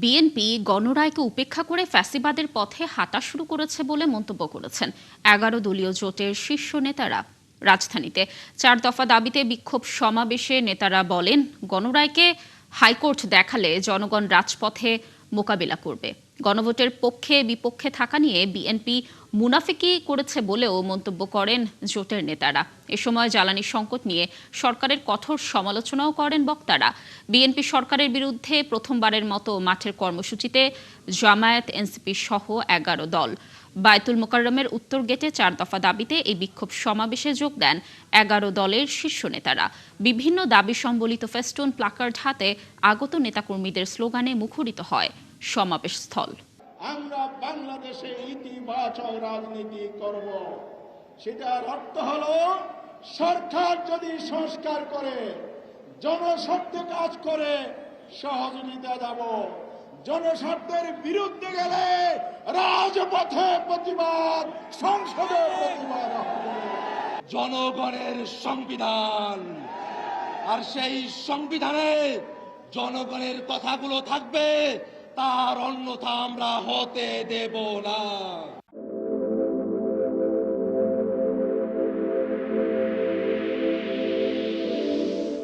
BNP গণরায়কে উপেক্ষা করে ফ্যাসিবাদের পথে হাঁটা শুরু করেছে বলে মন্তব্য করেছেন ১১ দলীয় জোটের শীর্ষ নেতারা। রাজধানীতে ৪ দফা দাবিতে বিক্ষোভ সমাবেশে নেতারা বলেন, গণরায়কে হাইকোর্ট দেখালে জনগণ রাজপথে মোকাবিলা করবে। গণভোটের পক্ষে বিপক্ষে থাকা নিয়ে বিএনপি মুনাফিকি করেছে বলেও মন্তব্য করেন জোটের নেতারা। এ সময় জ্বালানি সংকট নিয়ে সরকারের কঠোর সমালোচনাও করেন বক্তারা। বিএনপি সরকারের বিরুদ্ধে প্রথমবারের মতো মাঠের কর্মসূচিতে জামায়াত, এনসিপি সহ ১১ দল। বায়তুল মোকাররমের উত্তর গেটে ৪ দফা দাবিতে এই বিক্ষোভ সমাবেশে যোগ দেন ১১ দলের শীর্ষ নেতারা। বিভিন্ন দাবি সম্বলিত ফেস্টুন, প্লাকার্ড হাতে আগত নেতাকর্মীদের স্লোগানে মুখরিত হয় সমাবেশ স্থল। আমরা বাংলাদেশে ইতিবাচক রাজনীতি করব, সেটার অর্থ হলো সরকার যদি সংস্কার করে, জনস্বার্থে কাজ করে, সহযোগিতা দেব। জনস্বার্থের বিরুদ্ধে গেলে রাজপথে প্রতিবাদ, সংসদে প্রতিবাদ হবে। জনগণের সংবিধান, আর সেই সংবিধানে জনগণের কথাগুলো থাকবে, তার অন্যথা আমরা হতে দেব না।